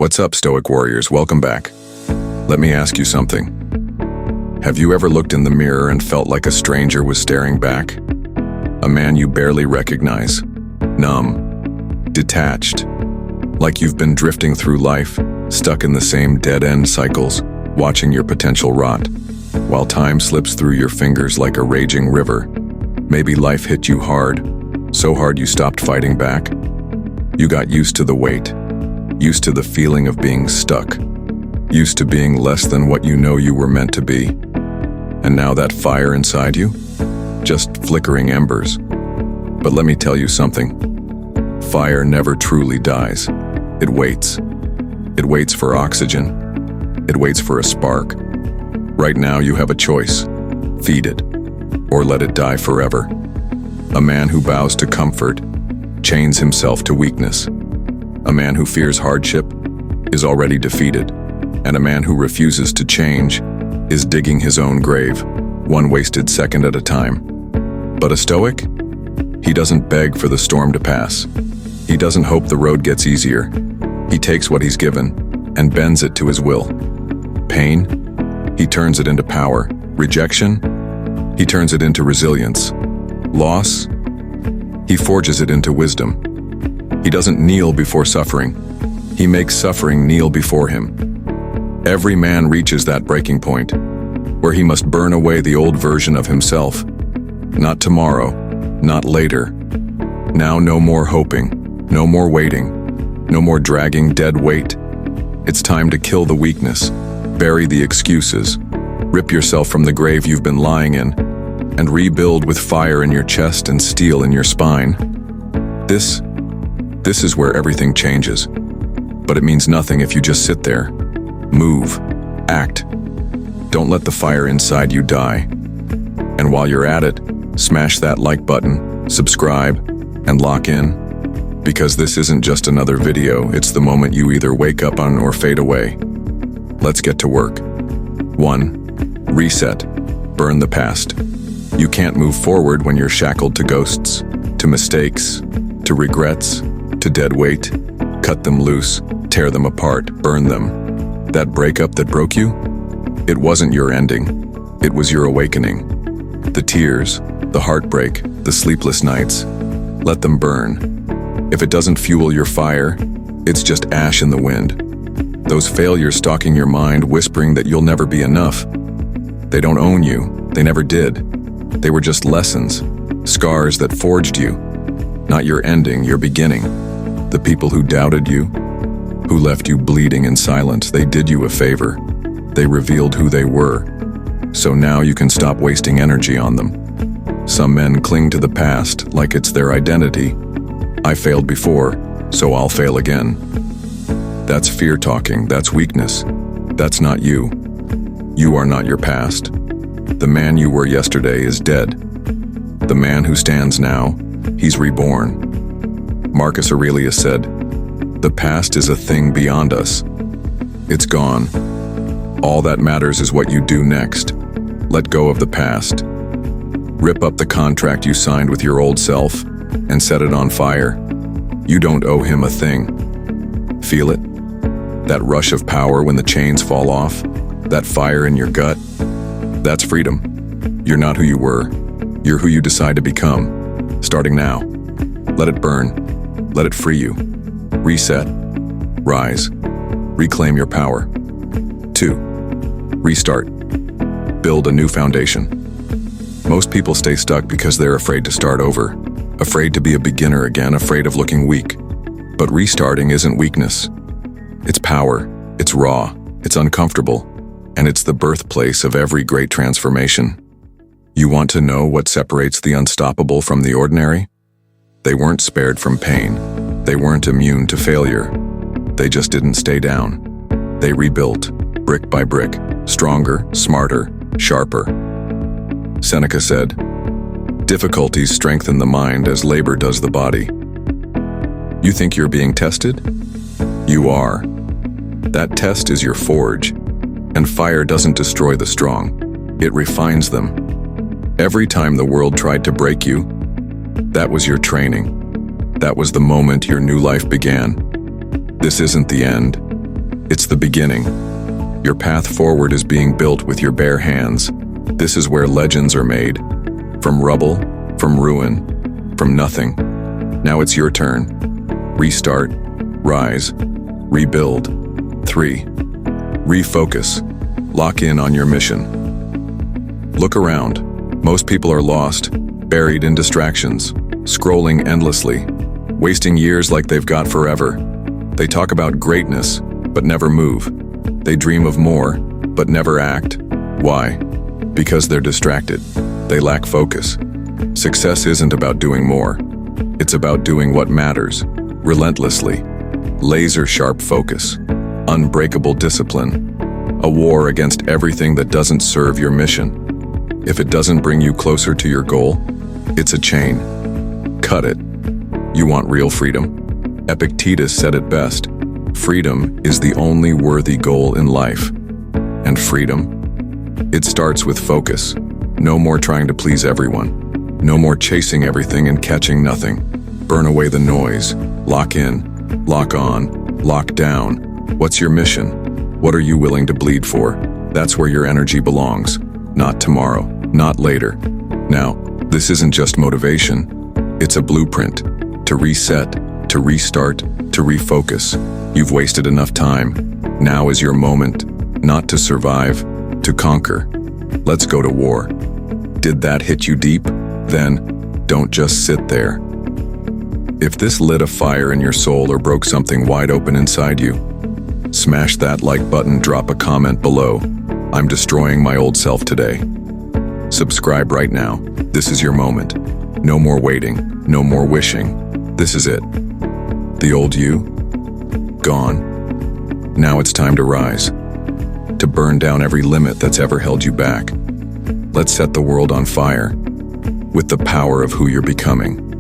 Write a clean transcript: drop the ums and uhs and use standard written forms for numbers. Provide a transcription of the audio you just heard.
What's up, Stoic warriors? Welcome back. Let me ask you something. Have you ever looked in the mirror and felt like a stranger was staring back? A man you barely recognize, numb, detached, like you've been drifting through life, stuck in the same dead-end cycles, watching your potential rot, while time slips through your fingers like a raging river. Maybe life hit you hard, so hard you stopped fighting back. You got used to the weight, used to the feeling of being stuck, used to being less than what you know you were meant to be. And now that fire inside you? Just flickering embers. But let me tell you something. Fire never truly dies. It waits. It waits for oxygen. It waits for a spark. Right now you have a choice. Feed it, or let it die forever. A man who bows to comfort chains himself to weakness. A man who fears hardship is already defeated, and a man who refuses to change is digging his own grave, one wasted second at a time. But a Stoic? He doesn't beg for the storm to pass. He doesn't hope the road gets easier. He takes what he's given and bends it to his will. Pain? He turns it into power. Rejection? He turns it into resilience. Loss? He forges it into wisdom. He doesn't kneel before suffering. He makes suffering kneel before him. Every man reaches that breaking point, where he must burn away the old version of himself. Not tomorrow, not later. Now no more hoping, no more waiting, no more dragging dead weight. It's time to kill the weakness, bury the excuses, rip yourself from the grave you've been lying in, and rebuild with fire in your chest and steel in your spine. This is where everything changes. But it means nothing if you just sit there. Move. Act. Don't let the fire inside you die. And while you're at it, smash that like button, subscribe, and lock in. Because this isn't just another video, it's the moment you either wake up on or fade away. Let's get to work. 1. Reset. Burn the past. You can't move forward when you're shackled to ghosts, to mistakes, to regrets, to dead weight. Cut them loose, tear them apart, burn them. That breakup that broke you? It wasn't your ending. It was your awakening. The tears, the heartbreak, the sleepless nights. Let them burn. If it doesn't fuel your fire, it's just ash in the wind. Those failures stalking your mind, whispering that you'll never be enough. They don't own you. They never did. They were just lessons, scars that forged you. Not your ending, your beginning. The people who doubted you, who left you bleeding in silence, they did you a favor. They revealed who they were. So now you can stop wasting energy on them. Some men cling to the past like it's their identity. I failed before, so I'll fail again. That's fear talking, that's weakness. That's not you. You are not your past. The man you were yesterday is dead. The man who stands now, he's reborn. Marcus Aurelius said, "The past is a thing beyond us. It's gone. All that matters is what you do next. Let go of the past. Rip up the contract you signed with your old self and set it on fire. You don't owe him a thing." Feel it? That rush of power when the chains fall off? That fire in your gut? That's freedom. You're not who you were. You're who you decide to become. Starting now. Let it burn. Let it free you. Reset. Rise. Reclaim your power. 2. Restart. Build a new foundation. Most people stay stuck because they're afraid to start over, afraid to be a beginner again, afraid of looking weak. But restarting isn't weakness. It's power. It's raw. It's uncomfortable. And it's the birthplace of every great transformation. You want to know what separates the unstoppable from the ordinary? They weren't spared from pain. They weren't immune to failure. They just didn't stay down. They rebuilt, brick by brick, stronger, smarter, sharper. Seneca said, "Difficulties strengthen the mind as labor does the body." You think you're being tested? You are. That test is your forge. And fire doesn't destroy the strong. It refines them. Every time the world tried to break you, that was your training. That was the moment your new life began. This isn't the end. It's the beginning. Your path forward is being built with your bare hands. This is where legends are made. From rubble, from ruin, from nothing. Now it's your turn. Restart, rise, rebuild. 3. Refocus. Lock in on your mission. Look around. Most people are lost, buried in distractions, scrolling endlessly, wasting years like they've got forever. They talk about greatness, but never move. They dream of more, but never act. Why? Because they're distracted. They lack focus. Success isn't about doing more. It's about doing what matters, relentlessly. Laser-sharp focus. Unbreakable discipline. A war against everything that doesn't serve your mission. If it doesn't bring you closer to your goal, it's a chain. Cut it. You want real freedom? Epictetus said it best. Freedom is the only worthy goal in life. And freedom? It starts with focus. No more trying to please everyone. No more chasing everything and catching nothing. Burn away the noise. Lock in. Lock on. Lock down. What's your mission? What are you willing to bleed for? That's where your energy belongs. Not tomorrow. Not later. Now, this isn't just motivation. It's a blueprint. To reset, to restart, to refocus. You've wasted enough time. Now is your moment, not to survive, to conquer. Let's go to war. Did that hit you deep? Then, don't just sit there. If this lit a fire in your soul or broke something wide open inside you, smash that like button, drop a comment below. I'm destroying my old self today. Subscribe right now. This is your moment. No more waiting, no more wishing. This is it. The old you? Gone. Now it's time to rise. To burn down every limit that's ever held you back. Let's set the world on fire with the power of who you're becoming.